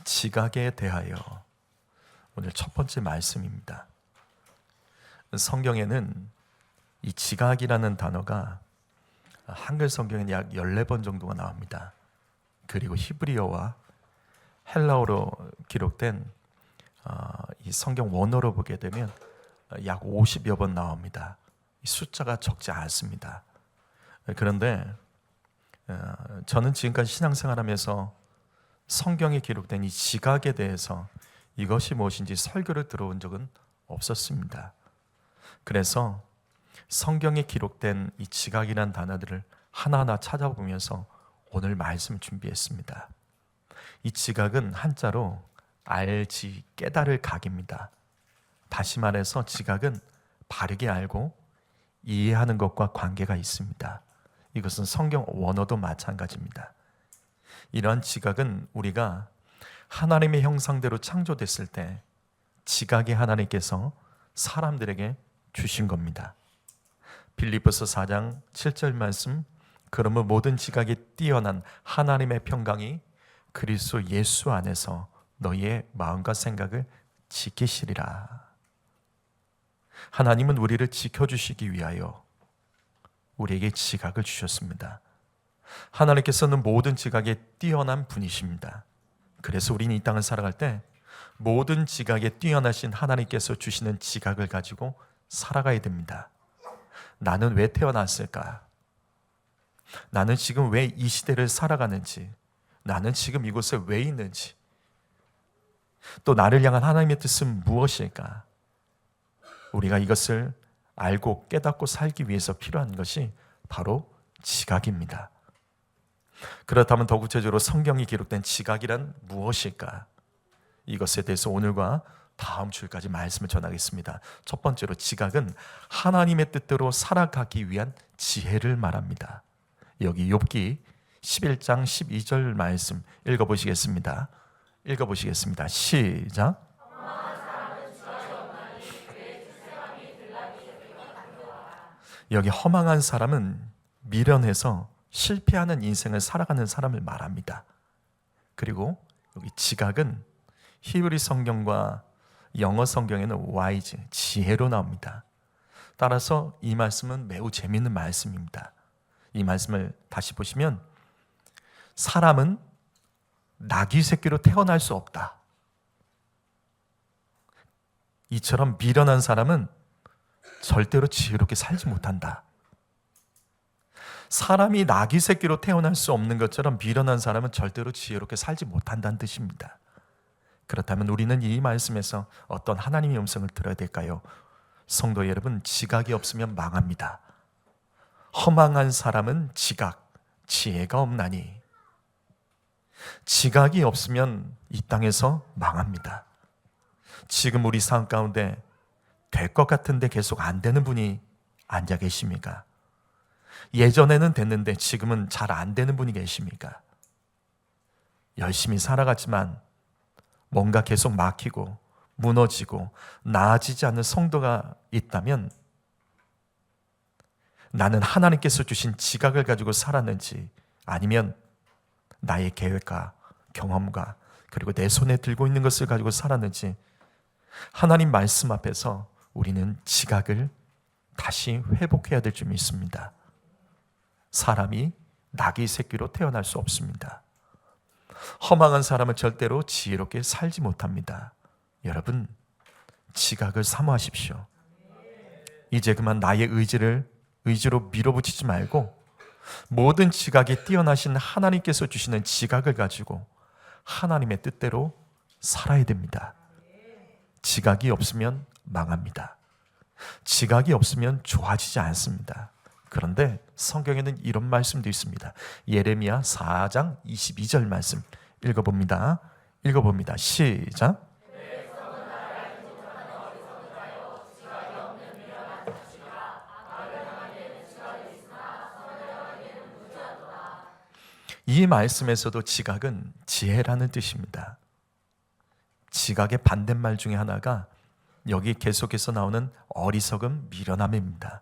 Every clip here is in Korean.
지각에 대하여 오늘 첫 번째 말씀입니다. 성경에는 이 지각이라는 단어가 한글 성경에는 약 14번 정도가 나옵니다. 그리고 히브리어와 헬라어로 기록된 이 성경 원어로 보게 되면 약 50여 번 나옵니다. 숫자가 적지 않습니다. 그런데 저는 지금까지 신앙생활하면서 성경에 기록된 이 지각에 대해서 이것이 무엇인지 설교를 들어온 적은 없었습니다. 그래서 성경에 기록된 이 지각이라는 단어들을 하나하나 찾아보면서 오늘 말씀을 준비했습니다. 이 지각은 한자로 알지, 깨달을 각입니다. 다시 말해서 지각은 바르게 알고 이해하는 것과 관계가 있습니다. 이것은 성경 원어도 마찬가지입니다. 이러한 지각은 우리가 하나님의 형상대로 창조됐을 때 지각의 하나님께서 사람들에게 주신 겁니다. 빌립보서 4장 7절 말씀, 그러므로 모든 지각이 뛰어난 하나님의 평강이 그리스도 예수 안에서 너희의 마음과 생각을 지키시리라. 하나님은 우리를 지켜주시기 위하여 우리에게 지각을 주셨습니다. 하나님께서는 모든 지각에 뛰어난 분이십니다. 그래서 우리는 이 땅을 살아갈 때 모든 지각에 뛰어나신 하나님께서 주시는 지각을 가지고 살아가야 됩니다. 나는 왜 태어났을까? 나는 지금 왜 이 시대를 살아가는지, 나는 지금 이곳에 왜 있는지, 또 나를 향한 하나님의 뜻은 무엇일까? 우리가 이것을 알고 깨닫고 살기 위해서 필요한 것이 바로 지각입니다. 그렇다면 더 구체적으로 성경이 기록된 지각이란 무엇일까? 이것에 대해서 오늘과 다음 주일까지 말씀을 전하겠습니다. 첫 번째로 지각은 하나님의 뜻대로 살아가기 위한 지혜를 말합니다. 여기 욥기 11장 12절 말씀 읽어보시겠습니다. 시작. 여기 허망한 사람은 미련해서 실패하는 인생을 살아가는 사람을 말합니다. 그리고 여기 지각은 히브리 성경과 영어 성경에는 wise, 지혜로 나옵니다. 따라서 이 말씀은 매우 재미있는 말씀입니다. 이 말씀을 다시 보시면 사람은 나귀 새끼로 태어날 수 없다. 이처럼 미련한 사람은 절대로 지혜롭게 살지 못한다. 사람이 나귀 새끼로 태어날 수 없는 것처럼 미련한 사람은 절대로 지혜롭게 살지 못한다는 뜻입니다. 그렇다면 우리는 이 말씀에서 어떤 하나님의 음성을 들어야 될까요? 성도 여러분, 지각이 없으면 망합니다. 허망한 사람은 지각, 지혜가 없나니. 지각이 없으면 이 땅에서 망합니다. 지금 우리 삶 가운데 될 것 같은데 계속 안 되는 분이 앉아 계십니까? 예전에는 됐는데 지금은 잘 안 되는 분이 계십니까? 열심히 살아갔지만 뭔가 계속 막히고 무너지고 나아지지 않는 성도가 있다면 나는 하나님께서 주신 지각을 가지고 살았는지, 아니면 나의 계획과 경험과 그리고 내 손에 들고 있는 것을 가지고 살았는지, 하나님 말씀 앞에서 우리는 지각을 다시 회복해야 될 줄 믿습니다. 사람이 나귀 새끼로 태어날 수 없습니다. 허망한 사람은 절대로 지혜롭게 살지 못합니다. 여러분, 지각을 사모하십시오. 이제 그만 나의 의지로 밀어붙이지 말고 모든 지각에 뛰어나신 하나님께서 주시는 지각을 가지고 하나님의 뜻대로 살아야 됩니다. 지각이 없으면 망합니다. 지각이 없으면 좋아지지 않습니다. 그런데 성경에는 이런 말씀도 있습니다. 예레미야 4장 22절 말씀 읽어봅니다. 시작. 이 말씀에서도 지각은 지혜라는 뜻입니다. 지각의 반대말 중에 하나가 여기 계속해서 나오는 어리석음, 미련함입니다.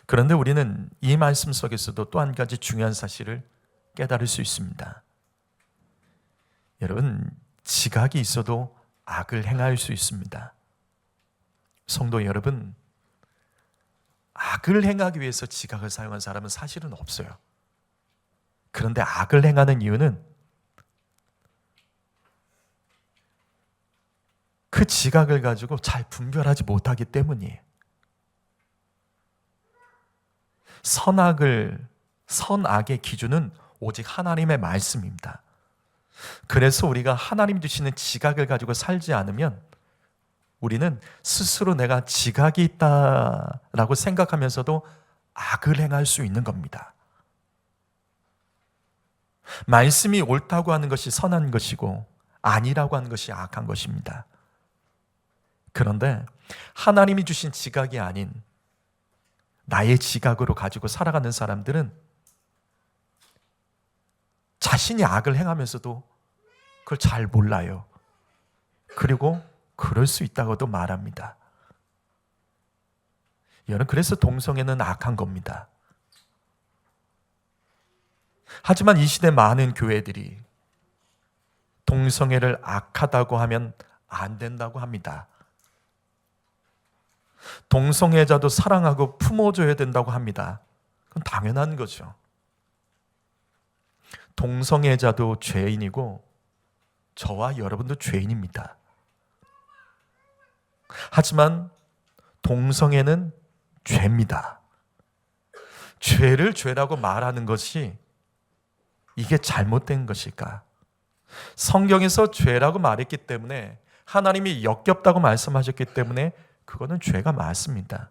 그런데 우리는 이 말씀 속에서도 또 한 가지 중요한 사실을 깨달을 수 있습니다. 여러분, 지각이 있어도 악을 행할 수 있습니다. 성도 여러분, 악을 행하기 위해서 지각을 사용한 사람은 사실은 없어요. 그런데 악을 행하는 이유는 그 지각을 가지고 잘 분별하지 못하기 때문이에요. 선악의 기준은 오직 하나님의 말씀입니다. 그래서 우리가 하나님 주시는 지각을 가지고 살지 않으면 우리는 스스로 내가 지각이 있다라고 생각하면서도 악을 행할 수 있는 겁니다. 말씀이 옳다고 하는 것이 선한 것이고 아니라고 하는 것이 악한 것입니다. 그런데 하나님이 주신 지각이 아닌 나의 지각으로 가지고 살아가는 사람들은 자신이 악을 행하면서도 그걸 잘 몰라요. 그리고 그럴 수 있다고도 말합니다. 여러분, 그래서 동성애는 악한 겁니다. 하지만 이 시대 많은 교회들이 동성애를 악하다고 하면 안 된다고 합니다. 동성애자도 사랑하고 품어줘야 된다고 합니다. 그건 당연한 거죠. 동성애자도 죄인이고 저와 여러분도 죄인입니다. 하지만 동성애는 죄입니다. 죄를 죄라고 말하는 것이 이게 잘못된 것일까? 성경에서 죄라고 말했기 때문에 하나님이 역겹다고 말씀하셨기 때문에 그거는 죄가 맞습니다.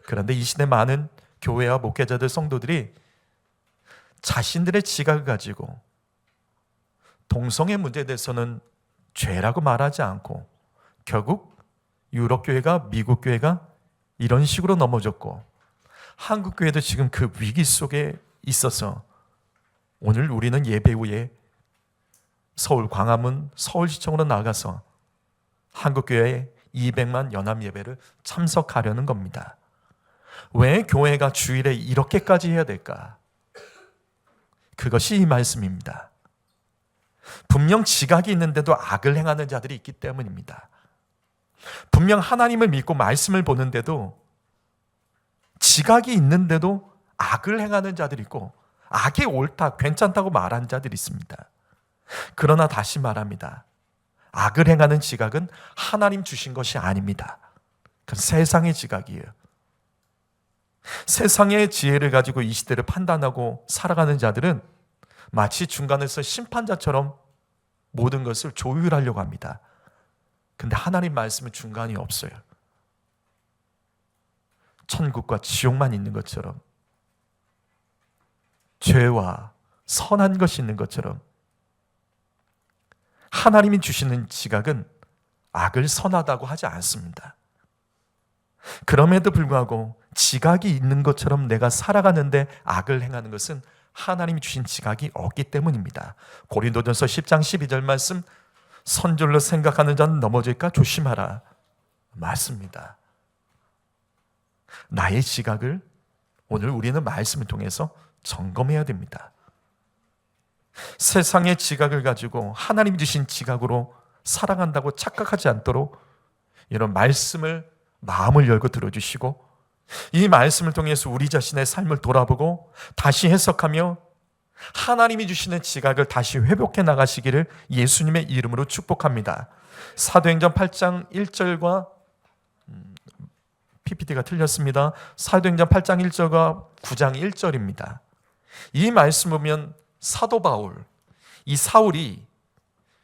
그런데 이 시대 많은 교회와 목회자들, 성도들이 자신들의 지각을 가지고 동성애 문제에 대해서는 죄라고 말하지 않고 결국 유럽 교회가, 미국 교회가 이런 식으로 넘어졌고 한국 교회도 지금 그 위기 속에 있어서 오늘 우리는 예배 후에 서울 광화문 서울시청으로 나가서 한국교회의 200만 연합 예배를 참석하려는 겁니다. 왜 교회가 주일에 이렇게까지 해야 될까? 그것이 이 말씀입니다. 분명 지각이 있는데도 악을 행하는 자들이 있기 때문입니다. 분명 하나님을 믿고 말씀을 보는데도 지각이 있는데도 악을 행하는 자들이 있고 악이 옳다, 괜찮다고 말하는 자들이 있습니다. 그러나 다시 말합니다. 악을 행하는 지각은 하나님 주신 것이 아닙니다. 그건 세상의 지각이에요. 세상의 지혜를 가지고 이 시대를 판단하고 살아가는 자들은 마치 중간에서 심판자처럼 모든 것을 조율하려고 합니다. 근데 하나님 말씀은 중간이 없어요. 천국과 지옥만 있는 것처럼, 죄와 선한 것이 있는 것처럼 하나님이 주시는 지각은 악을 선하다고 하지 않습니다. 그럼에도 불구하고 지각이 있는 것처럼 내가 살아가는데 악을 행하는 것은 하나님이 주신 지각이 없기 때문입니다. 고린도전서 10장 12절 말씀, 선줄로 생각하는 자는 넘어질까 조심하라. 맞습니다. 나의 지각을 오늘 우리는 말씀을 통해서 점검해야 됩니다. 세상의 지각을 가지고 하나님이 주신 지각으로 살아간다고 착각하지 않도록 이런 말씀을 마음을 열고 들어주시고 이 말씀을 통해서 우리 자신의 삶을 돌아보고 다시 해석하며 하나님이 주시는 지각을 다시 회복해 나가시기를 예수님의 이름으로 축복합니다. 사도행전 8장 1절과 PPT가 틀렸습니다. 사도행전 8장 1절과 9장 1절입니다. 이 말씀 보면 사도 바울, 이 사울이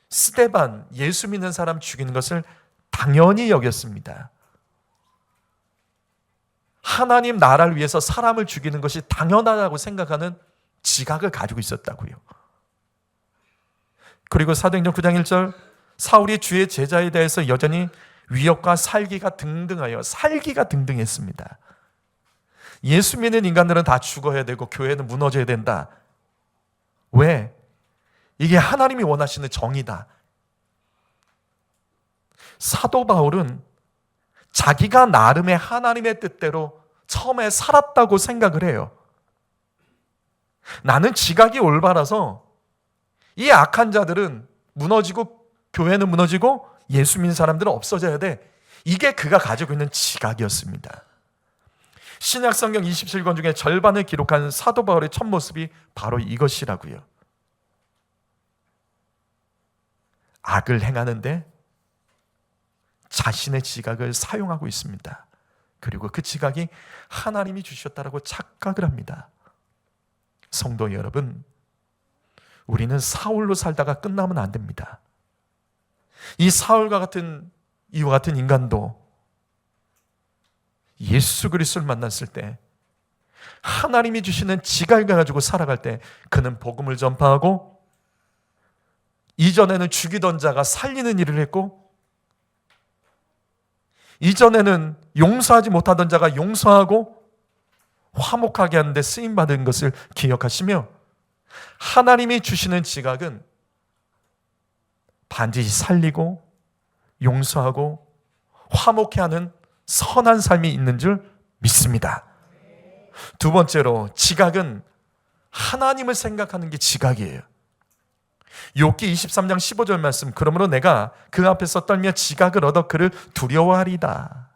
스데반, 예수 믿는 사람 죽이는 것을 당연히 여겼습니다. 하나님 나라를 위해서 사람을 죽이는 것이 당연하다고 생각하는 지각을 가지고 있었다고요. 그리고 사도행전 9장 1절, 사울이 주의 제자에 대해서 여전히 위협과 살기가 등등했습니다. 예수 믿는 인간들은 다 죽어야 되고 교회는 무너져야 된다. 왜? 이게 하나님이 원하시는 정의다. 사도 바울은 자기가 나름의 하나님의 뜻대로 처음에 살았다고 생각을 해요. 나는 지각이 올바라서 이 악한 자들은 무너지고 교회는 무너지고 예수 믿는 사람들은 없어져야 돼. 이게 그가 가지고 있는 지각이었습니다. 신약 성경 27권 중에 절반을 기록한 사도 바울의 첫 모습이 바로 이것이라고요. 악을 행하는데 자신의 지각을 사용하고 있습니다. 그리고 그 지각이 하나님이 주셨다라고 착각을 합니다. 성도 여러분, 우리는 사울로 살다가 끝나면 안 됩니다. 이 사울과 같은 이와 같은 인간도 예수 그리스도를 만났을 때 하나님이 주시는 지각을 가지고 살아갈 때 그는 복음을 전파하고 이전에는 죽이던 자가 살리는 일을 했고 이전에는 용서하지 못하던 자가 용서하고 화목하게 하는 데 쓰임받은 것을 기억하시며 하나님이 주시는 지각은 반드시 살리고 용서하고 화목해 하는 선한 삶이 있는 줄 믿습니다. 두 번째로 지각은 하나님을 생각하는 게 지각이에요. 욥기 23장 15절 말씀, 그러므로 내가 그 앞에서 떨며 지각을 얻어 그를 두려워하리다.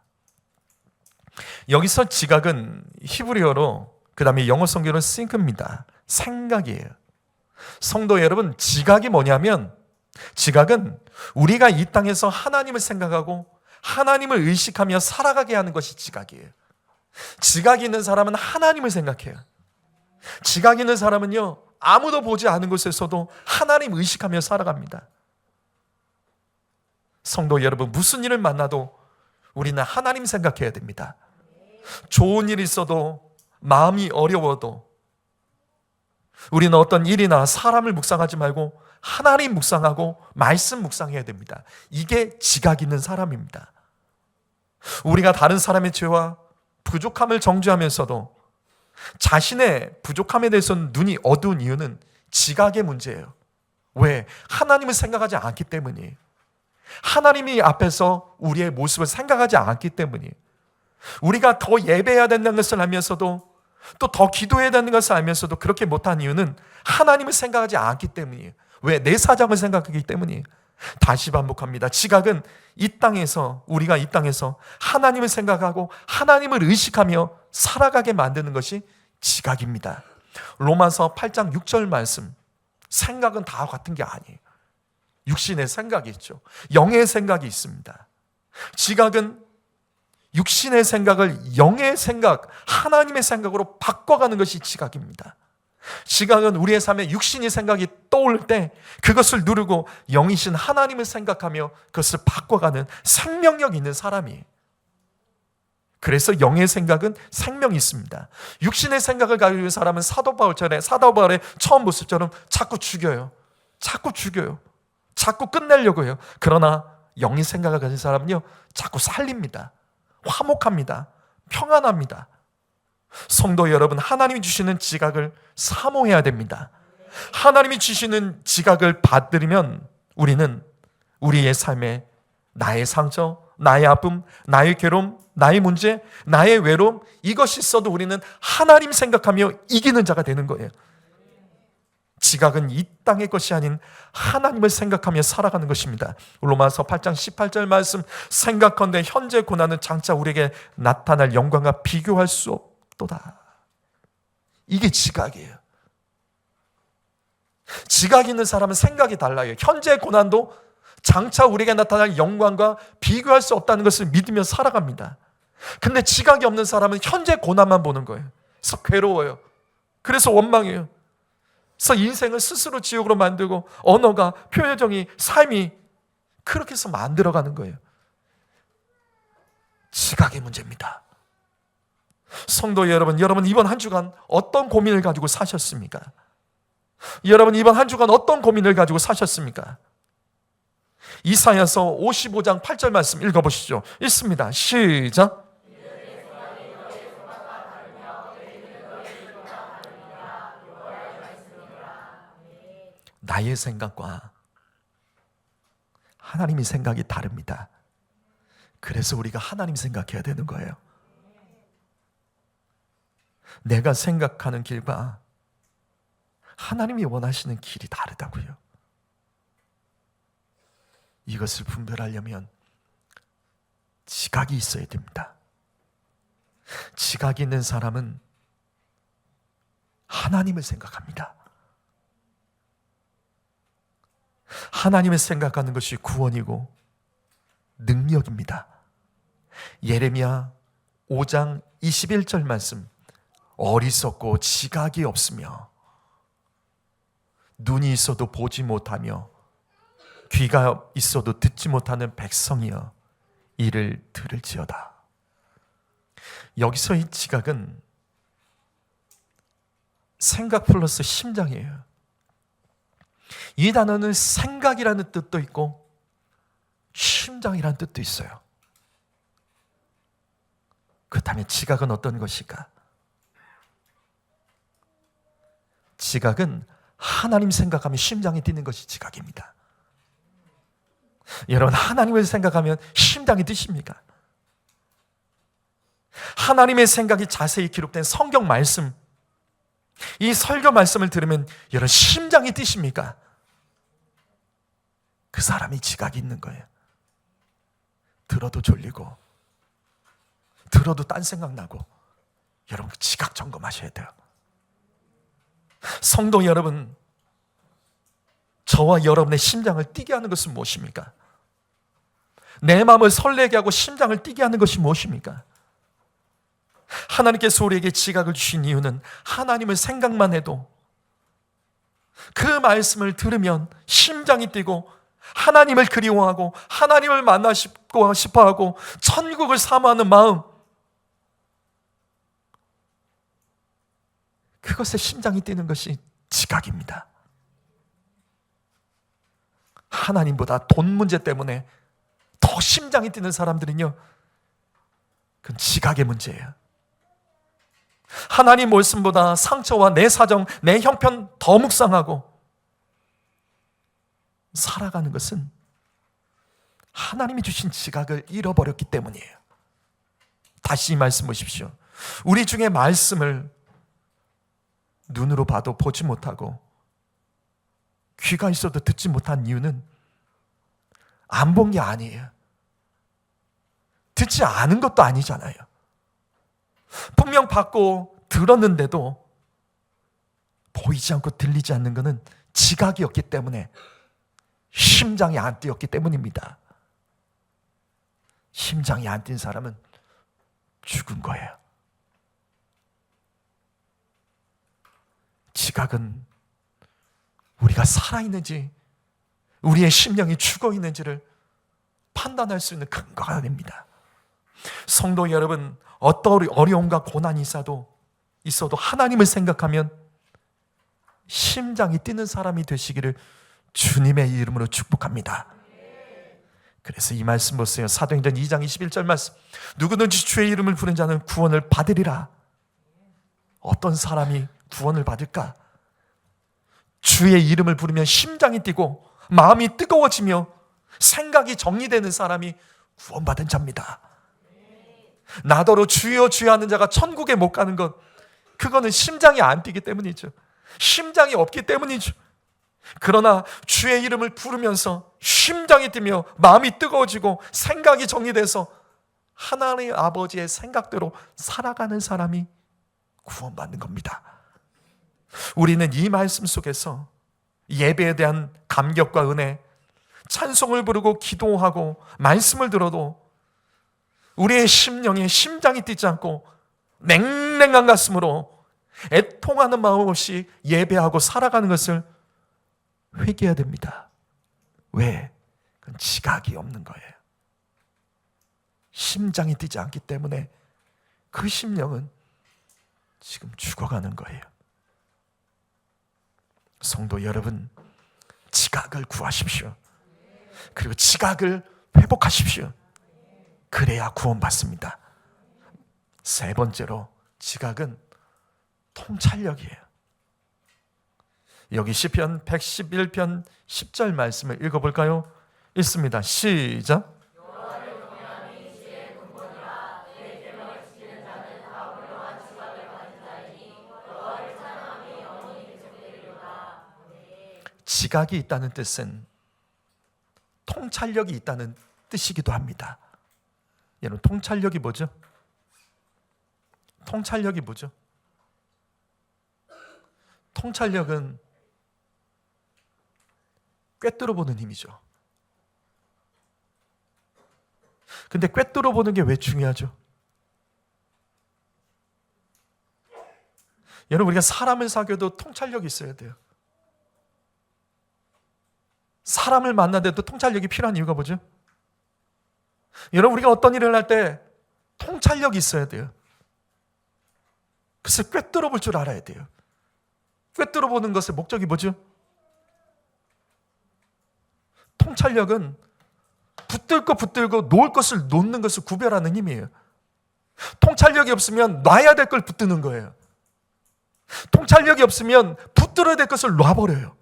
여기서 지각은 히브리어로 그 다음에 영어 성경으로 think입니다. 생각이에요. 성도 여러분, 지각이 뭐냐면 지각은 우리가 이 땅에서 하나님을 생각하고 하나님을 의식하며 살아가게 하는 것이 지각이에요. 지각이 있는 사람은 하나님을 생각해요. 지각이 있는 사람은요, 아무도 보지 않은 곳에서도 하나님 의식하며 살아갑니다. 성도 여러분, 무슨 일을 만나도 우리는 하나님 생각해야 됩니다. 좋은 일이 있어도 마음이 어려워도 우리는 어떤 일이나 사람을 묵상하지 말고 하나님 묵상하고 말씀 묵상해야 됩니다. 이게 지각 있는 사람입니다. 우리가 다른 사람의 죄와 부족함을 정죄하면서도 자신의 부족함에 대해서는 눈이 어두운 이유는 지각의 문제예요. 왜? 하나님을 생각하지 않기 때문이에요. 하나님이 앞에서 우리의 모습을 생각하지 않기 때문이에요. 우리가 더 예배해야 된다는 것을 알면서도 또 더 기도해야 되는 것을 알면서도 그렇게 못한 이유는 하나님을 생각하지 않기 때문이에요. 왜? 내 사정을 생각하기 때문이에요. 다시 반복합니다. 지각은 우리가 이 땅에서 하나님을 생각하고 하나님을 의식하며 살아가게 만드는 것이 지각입니다. 로마서 8장 6절 말씀, 생각은 다 같은 게 아니에요. 육신의 생각이 있죠. 영의 생각이 있습니다. 지각은 육신의 생각을 영의 생각, 하나님의 생각으로 바꿔가는 것이 지각입니다. 지각은 우리의 삶에 육신의 생각이 떠올 때 그것을 누르고 영이신 하나님을 생각하며 그것을 바꿔가는 생명력 있는 사람이에요. 그래서 영의 생각은 생명이 있습니다. 육신의 생각을 가지고 있는 사람은 사도 바울의 처음 모습처럼 자꾸 죽여요. 자꾸 끝내려고 해요. 그러나 영의 생각을 가진 사람은요, 자꾸 살립니다. 화목합니다. 평안합니다. 성도 여러분, 하나님이 주시는 지각을 사모해야 됩니다. 하나님이 주시는 지각을 받들이면 우리는 우리의 삶에 나의 상처, 나의 아픔, 나의 괴로움, 나의 문제, 나의 외로움, 이것이 있어도 우리는 하나님 생각하며 이기는 자가 되는 거예요. 지각은 이 땅의 것이 아닌 하나님을 생각하며 살아가는 것입니다. 로마서 8장 18절 말씀, 생각컨대 현재 고난은 장차 우리에게 나타날 영광과 비교할 수 없도다. 이게 지각이에요. 지각 있는 사람은 생각이 달라요. 현재 고난도 장차 우리에게 나타날 영광과 비교할 수 없다는 것을 믿으며 살아갑니다. 근데 지각이 없는 사람은 현재 고난만 보는 거예요. 그래서 괴로워요. 그래서 원망해요. 그래서 인생을 스스로 지옥으로 만들고 언어가, 표정이, 삶이 그렇게 해서 만들어가는 거예요. 지각의 문제입니다. 성도 여러분 이번 한 주간 어떤 고민을 가지고 사셨습니까? 여러분 이번 한 주간 어떤 고민을 가지고 사셨습니까? 이사야서 55장 8절 말씀 읽어보시죠. 읽습니다. 시작. 나의 생각과 하나님의 생각이 다릅니다. 그래서 우리가 하나님 생각해야 되는 거예요. 내가 생각하는 길과 하나님이 원하시는 길이 다르다고요. 이것을 분별하려면 지각이 있어야 됩니다. 지각이 있는 사람은 하나님을 생각합니다. 하나님을 생각하는 것이 구원이고 능력입니다. 예레미야 5장 21절 말씀, 어리석고 지각이 없으며 눈이 있어도 보지 못하며 귀가 있어도 듣지 못하는 백성이여 이를 들을지어다. 여기서 이 지각은 생각 플러스 심장이에요. 이 단어는 생각이라는 뜻도 있고 심장이라는 뜻도 있어요. 그렇다면 지각은 어떤 것일까? 지각은 하나님 생각하면 심장이 뛰는 것이 지각입니다. 여러분, 하나님을 생각하면 심장이 뛰십니까? 하나님의 생각이 자세히 기록된 성경 말씀, 이 설교 말씀을 들으면 여러분 심장이 뛰십니까? 그 사람이 지각이 있는 거예요. 들어도 졸리고 들어도 딴 생각 나고. 여러분 지각 점검하셔야 돼요. 성도 여러분, 저와 여러분의 심장을 뛰게 하는 것은 무엇입니까? 내 마음을 설레게 하고 심장을 뛰게 하는 것이 무엇입니까? 하나님께서 우리에게 지각을 주신 이유는 하나님을 생각만 해도, 그 말씀을 들으면 심장이 뛰고 하나님을 그리워하고 하나님을 만나고 싶어하고 천국을 사모하는 마음, 그것에 심장이 뛰는 것이 지각입니다. 하나님보다 돈 문제 때문에 더 심장이 뛰는 사람들은요, 그건 지각의 문제예요. 하나님 말씀보다 상처와 내 사정, 내 형편 더 묵상하고 살아가는 것은 하나님이 주신 지각을 잃어버렸기 때문이에요. 다시 이 말씀 보십시오. 우리 중에 말씀을 눈으로 봐도 보지 못하고 귀가 있어도 듣지 못한 이유는 안 본 게 아니에요. 듣지 않은 것도 아니잖아요. 분명 받고 들었는데도 보이지 않고 들리지 않는 것은 지각이었기 때문에, 심장이 안 뛰었기 때문입니다. 심장이 안 뛴 사람은 죽은 거예요. 지각은 우리가 살아있는지 우리의 심령이 죽어있는지를 판단할 수 있는 근거가 됩니다. 성도 여러분, 어떤 어려움과 고난이 있어도 하나님을 생각하면 심장이 뛰는 사람이 되시기를 주님의 이름으로 축복합니다. 그래서 이 말씀 보세요. 사도행전 2장 21절 말씀, 누구든지 주의 이름을 부르는 자는 구원을 받으리라. 어떤 사람이 구원을 받을까? 주의 이름을 부르면 심장이 뛰고 마음이 뜨거워지며 생각이 정리되는 사람이 구원받은 자입니다. 나더러 주여 주여 하는 자가 천국에 못 가는 것, 그거는 심장이 안 뛰기 때문이죠. 심장이 없기 때문이죠. 그러나 주의 이름을 부르면서 심장이 뛰며 마음이 뜨거워지고 생각이 정리돼서 하나님 아버지의 생각대로 살아가는 사람이 구원받는 겁니다. 우리는 이 말씀 속에서 예배에 대한 감격과 은혜, 찬송을 부르고 기도하고 말씀을 들어도 우리의 심령에 심장이 뛰지 않고 냉랭한 가슴으로 애통하는 마음 없이 예배하고 살아가는 것을 회개해야 됩니다. 왜? 그건 지각이 없는 거예요. 심장이 뛰지 않기 때문에 그 심령은 지금 죽어가는 거예요. 성도 여러분, 지각을 구하십시오. 그리고 지각을 회복하십시오. 그래야 구원받습니다. 세 번째로, 지각은 통찰력이에요. 여기 시편 111편 10절 말씀을 읽어볼까요? 읽습니다. 시작. 지각이 있다는 뜻은 통찰력이 있다는 뜻이기도 합니다. 여러분, 통찰력이 뭐죠? 통찰력이 뭐죠? 통찰력은 꿰뚫어 보는 힘이죠. 근데 꿰뚫어 보는 게 왜 중요하죠? 여러분, 우리가 사람을 사귀어도 통찰력이 있어야 돼요. 사람을 만나는데도 통찰력이 필요한 이유가 뭐죠? 여러분, 우리가 어떤 일을 할 때 통찰력이 있어야 돼요. 그래서 꿰뚫어 볼 줄 알아야 돼요. 꿰뚫어 보는 것의 목적이 뭐죠? 통찰력은 붙들고 놓을 것을 놓는 것을 구별하는 힘이에요. 통찰력이 없으면 놔야 될 걸 붙드는 거예요. 통찰력이 없으면 붙들어야 될 것을 놔버려요.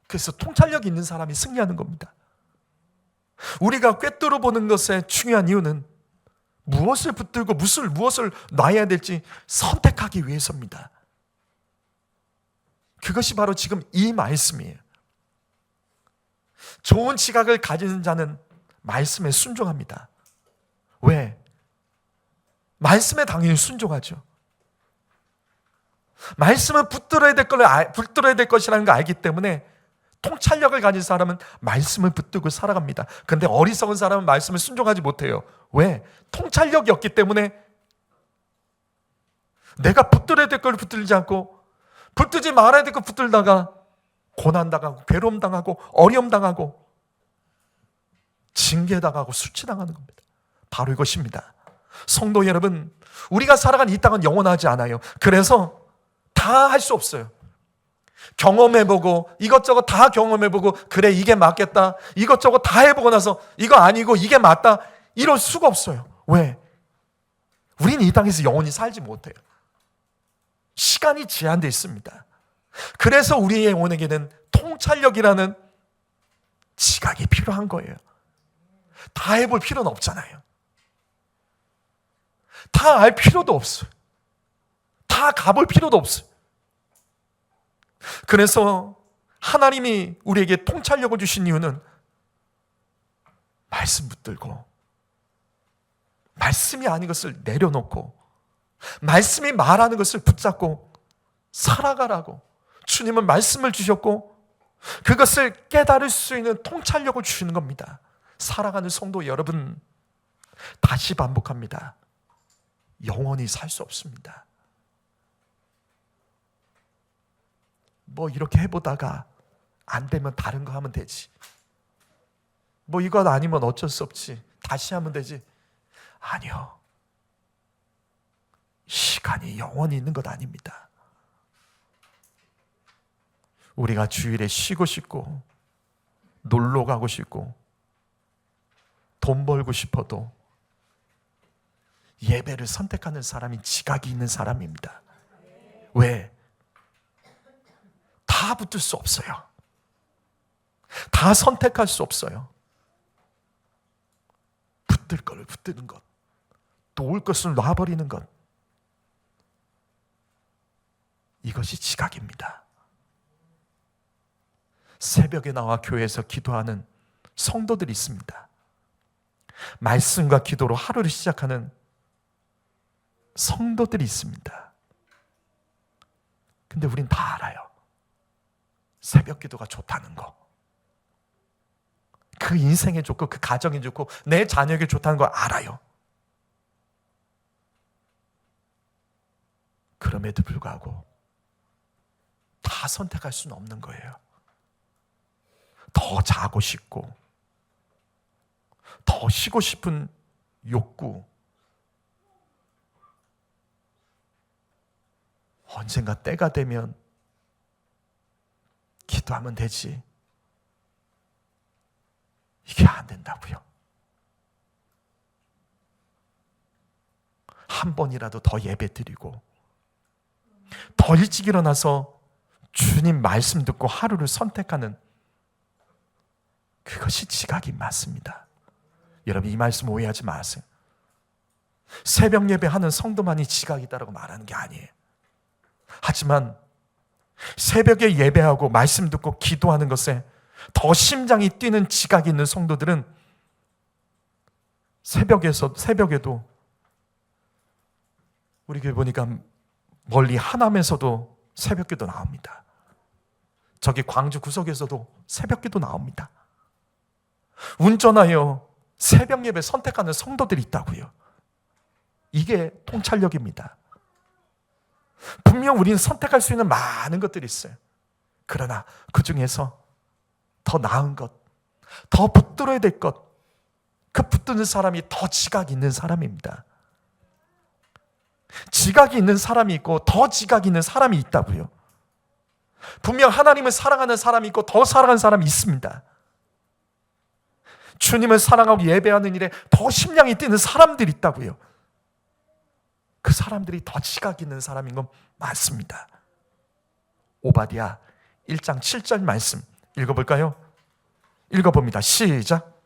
그래서 통찰력이 있는 사람이 승리하는 겁니다. 우리가 꿰뚫어 보는 것의 중요한 이유는 무엇을 붙들고 무엇을 놔야 될지 선택하기 위해서입니다. 그것이 바로 지금 이 말씀이에요. 좋은 지각을 가진 자는 말씀에 순종합니다. 왜? 말씀에 당연히 순종하죠. 말씀은 붙들어야 될 것이라는 걸 알기 때문에 통찰력을 가진 사람은 말씀을 붙들고 살아갑니다. 그런데 어리석은 사람은 말씀을 순종하지 못해요. 왜? 통찰력이 없기 때문에 내가 붙들어야 될 걸 붙들지 않고 붙들지 말아야 될 걸 붙들다가 고난당하고 괴로움당하고 어려움당하고 징계당하고 수치당하는 겁니다. 바로 이것입니다. 성도 여러분, 우리가 살아가는 이 땅은 영원하지 않아요. 그래서 다 할 수 없어요. 경험해보고 이것저것 다 경험해보고 그래 이게 맞겠다 이것저것 다 해보고 나서 이거 아니고 이게 맞다 이럴 수가 없어요. 왜? 우리는 이 땅에서 영원히 살지 못해요. 시간이 제한되어 있습니다. 그래서 우리의 영혼에게는 통찰력이라는 지각이 필요한 거예요. 다 해볼 필요는 없잖아요. 다 알 필요도 없어요. 다 가볼 필요도 없어요. 그래서 하나님이 우리에게 통찰력을 주신 이유는 말씀 붙들고 말씀이 아닌 것을 내려놓고 말씀이 말하는 것을 붙잡고 살아가라고 주님은 말씀을 주셨고 그것을 깨달을 수 있는 통찰력을 주시는 겁니다. 살아가는 성도 여러분, 다시 반복합니다. 영원히 살 수 없습니다. 뭐 이렇게 해보다가 안 되면 다른 거 하면 되지. 뭐 이것 아니면 어쩔 수 없지. 다시 하면 되지. 아니요. 시간이 영원히 있는 것 아닙니다. 우리가 주일에 쉬고 싶고 놀러 가고 싶고 돈 벌고 싶어도 예배를 선택하는 사람이 지각이 있는 사람입니다. 왜? 다 붙들 수 없어요. 다 선택할 수 없어요. 붙들 걸 붙드는 것, 놓을 것을 놔버리는 것, 이것이 지각입니다. 새벽에 나와 교회에서 기도하는 성도들이 있습니다. 말씀과 기도로 하루를 시작하는 성도들이 있습니다. 근데 우린 다 알아요. 새벽 기도가 좋다는 거. 그 인생에 좋고 그 가정에 좋고 내 자녀에게 좋다는 걸 알아요. 그럼에도 불구하고 다 선택할 수는 없는 거예요. 더 자고 싶고 더 쉬고 싶은 욕구, 언젠가 때가 되면 기도하면 되지. 이게 안 된다고요. 한 번이라도 더 예배 드리고 더 일찍 일어나서 주님 말씀 듣고 하루를 선택하는 그것이 지각이 맞습니다. 여러분, 이 말씀 오해하지 마세요. 새벽 예배하는 성도만이 지각이다라고 말하는 게 아니에요. 하지만 새벽에 예배하고 말씀 듣고 기도하는 것에 더 심장이 뛰는 지각이 있는 성도들은 새벽에도 우리 교회 보니까 멀리 하남에서도 새벽기도 나옵니다. 저기 광주 구석에서도 새벽기도 나옵니다. 운전하여 새벽 예배 선택하는 성도들이 있다고요. 이게 통찰력입니다. 분명 우리는 선택할 수 있는 많은 것들이 있어요. 그러나 그 중에서 더 나은 것, 더 붙들어야 될 것, 그 붙드는 사람이 더 지각이 있는 사람입니다. 지각이 있는 사람이 있고 더 지각이 있는 사람이 있다고요. 분명 하나님을 사랑하는 사람이 있고 더 사랑하는 사람이 있습니다. 주님을 사랑하고 예배하는 일에 더 심장이 뛰는 사람들이 있다고요. 그 사람들이 더 지각 있는 사람인 건 맞습니다. 오바댜 1장 7절 말씀 읽어볼까요? 읽어봅니다. 시작.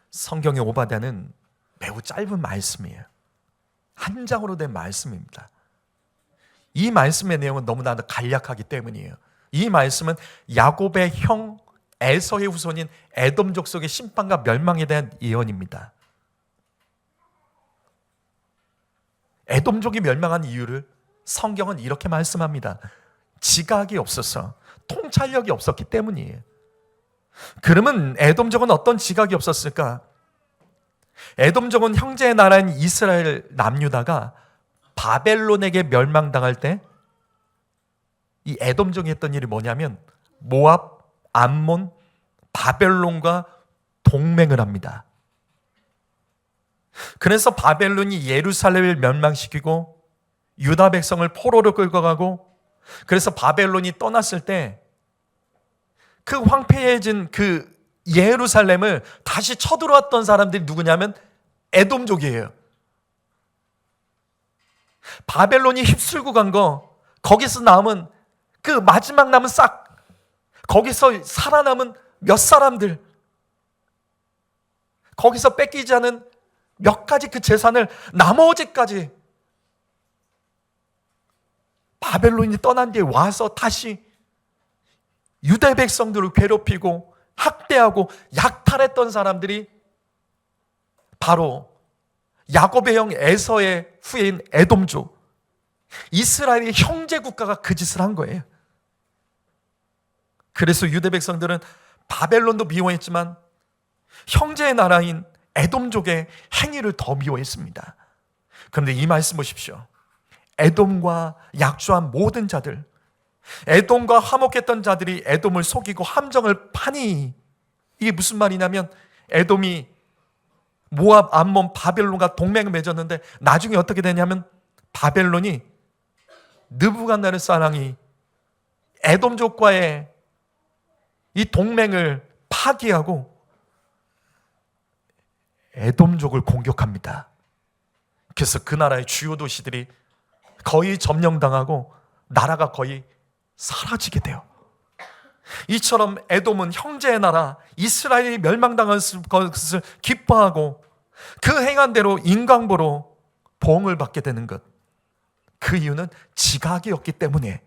성경의 오바댜는 매우 짧은 말씀이에요. 한 장으로 된 말씀입니다. 이 말씀의 내용은 너무나도 간략하기 때문이에요. 이 말씀은 야곱의 형 에서의 후손인 에돔 족속의 심판과 멸망에 대한 예언입니다. 에돔족이 멸망한 이유를 성경은 이렇게 말씀합니다. 지각이 없어서, 통찰력이 없었기 때문이에요. 그러면 에돔족은 어떤 지각이 없었을까? 에돔족은 형제의 나라인 이스라엘 남유다가 바벨론에게 멸망당할 때 이 에돔족이 했던 일이 뭐냐면 모압, 암몬, 바벨론과 동맹을 합니다. 그래서 바벨론이 예루살렘을 멸망시키고 유다 백성을 포로로 끌고 가고, 그래서 바벨론이 떠났을 때 그 황폐해진 그 예루살렘을 다시 쳐들어왔던 사람들이 누구냐면 에돔족이에요. 바벨론이 휩쓸고 간 거, 거기서 남은 그 마지막 남은 싹, 거기서 살아남은 몇 사람들, 거기서 뺏기지 않은 몇 가지 그 재산을 나머지까지 바벨론이 떠난 뒤에 와서 다시 유대 백성들을 괴롭히고 학대하고 약탈했던 사람들이 바로 야곱의 형 에서의 후예인 에돔족, 이스라엘의 형제 국가가 그 짓을 한 거예요. 그래서 유대 백성들은 바벨론도 미워했지만 형제의 나라인 에돔족의 행위를 더 미워했습니다. 그런데 이 말씀 보십시오. 에돔과 약조한 모든 자들, 에돔과 화목했던 자들이 에돔을 속이고 함정을 파니, 이게 무슨 말이냐면 에돔이 모압, 암몬, 바벨론과 동맹을 맺었는데 나중에 어떻게 되냐면 바벨론이 느부갓네살 에돔족과의 이 동맹을 파기하고 에돔족을 공격합니다. 그래서 그 나라의 주요 도시들이 거의 점령당하고 나라가 거의 사라지게 돼요. 이처럼 에돔은 형제의 나라 이스라엘이 멸망당한 것을 기뻐하고 그 행한 대로 인강보로 보응을 받게 되는 것, 그 이유는 지각이었기 때문에,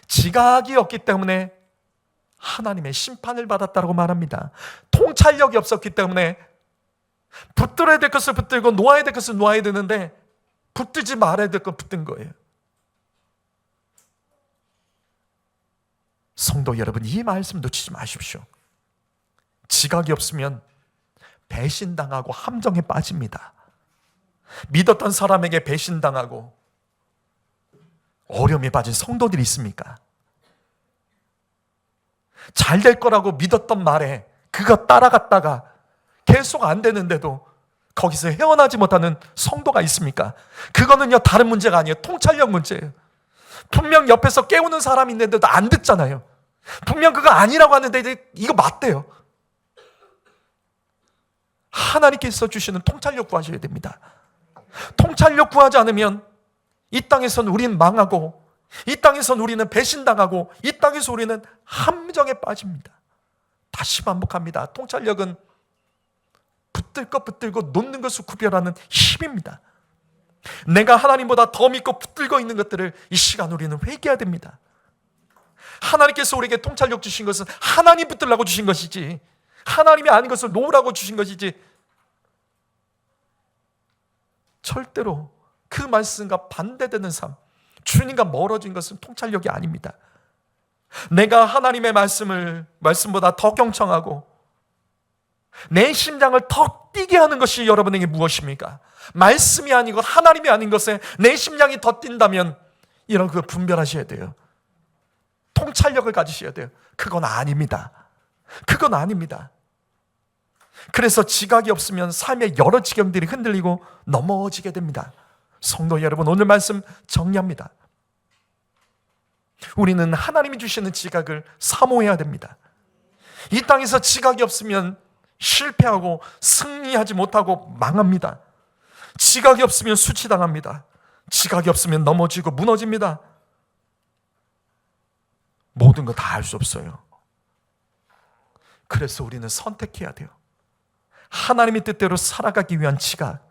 지각이었기 때문에 하나님의 심판을 받았다고 말합니다. 통찰력이 없었기 때문에 붙들어야 될 것을 붙들고 놓아야 될 것을 놓아야 되는데 붙들지 말아야 될 것 붙든 거예요. 성도 여러분, 이 말씀 놓치지 마십시오. 지각이 없으면 배신당하고 함정에 빠집니다. 믿었던 사람에게 배신당하고 어려움에 빠진 성도들이 있습니까? 잘 될 거라고 믿었던 말에 그거 따라갔다가 계속 안 되는데도 거기서 헤어나지 못하는 성도가 있습니까? 그거는요, 다른 문제가 아니에요. 통찰력 문제예요. 분명 옆에서 깨우는 사람이 있는데도 안 듣잖아요. 분명 그거 아니라고 하는데 이거 맞대요. 하나님께서 주시는 통찰력 구하셔야 됩니다. 통찰력 구하지 않으면 이 땅에선 우리는 망하고, 이 땅에선 우리는 배신당하고, 이 땅에서 우리는 함정에 빠집니다. 다시 반복합니다. 통찰력은 붙들 것 붙들고 놓는 것을 구별하는 힘입니다. 내가 하나님보다 더 믿고 붙들고 있는 것들을 이 시간 우리는 회개해야 됩니다. 하나님께서 우리에게 통찰력 주신 것은 하나님 붙들라고 주신 것이지, 하나님이 아닌 것을 놓으라고 주신 것이지, 절대로 그 말씀과 반대되는 삶, 주님과 멀어진 것은 통찰력이 아닙니다. 내가 하나님의 말씀보다 더 경청하고 내 심장을 더 뛰게 하는 것이 여러분에게 무엇입니까? 말씀이 아니고 하나님이 아닌 것에 내 심장이 더 뛴다면 이런 거 분별하셔야 돼요. 통찰력을 가지셔야 돼요. 그건 아닙니다. 그건 아닙니다. 그래서 지각이 없으면 삶의 여러 지경들이 흔들리고 넘어지게 됩니다. 성도 여러분, 오늘 말씀 정리합니다. 우리는 하나님이 주시는 지각을 사모해야 됩니다. 이 땅에서 지각이 없으면 실패하고 승리하지 못하고 망합니다. 지각이 없으면 수치당합니다. 지각이 없으면 넘어지고 무너집니다. 모든 거 다 할 수 없어요. 그래서 우리는 선택해야 돼요. 하나님의 뜻대로 살아가기 위한 지각,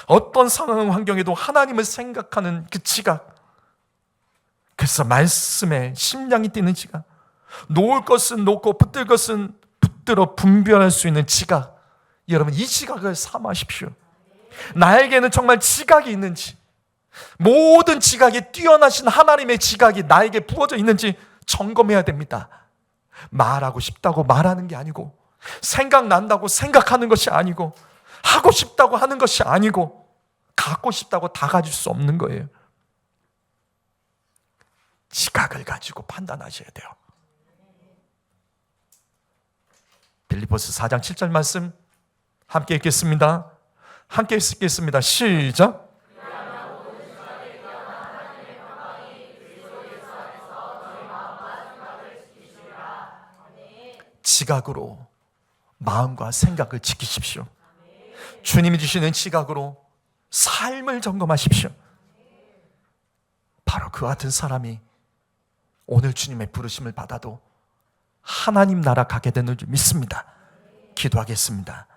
어떤 상황 환경에도 하나님을 생각하는 그 지각, 그래서 말씀에 심장이 뛰는 지각, 놓을 것은 놓고 붙들 것은 붙들어 분별할 수 있는 지각, 여러분 이 지각을 삼으십시오. 나에게는 정말 지각이 있는지, 모든 지각이 뛰어나신 하나님의 지각이 나에게 부어져 있는지 점검해야 됩니다. 말하고 싶다고 말하는 게 아니고, 생각난다고 생각하는 것이 아니고, 하고 싶다고 하는 것이 아니고, 갖고 싶다고 다 가질 수 없는 거예요. 지각을 가지고 판단하셔야 돼요. 빌립보서 4장 7절 말씀 함께 읽겠습니다. 함께 읽겠습니다. 시작. 지각으로 마음과 생각을 지키십시오. 주님이 주시는 지각으로 삶을 점검하십시오. 바로 그 같은 사람이 오늘 주님의 부르심을 받아도 하나님 나라 가게 되는 줄 믿습니다. 기도하겠습니다.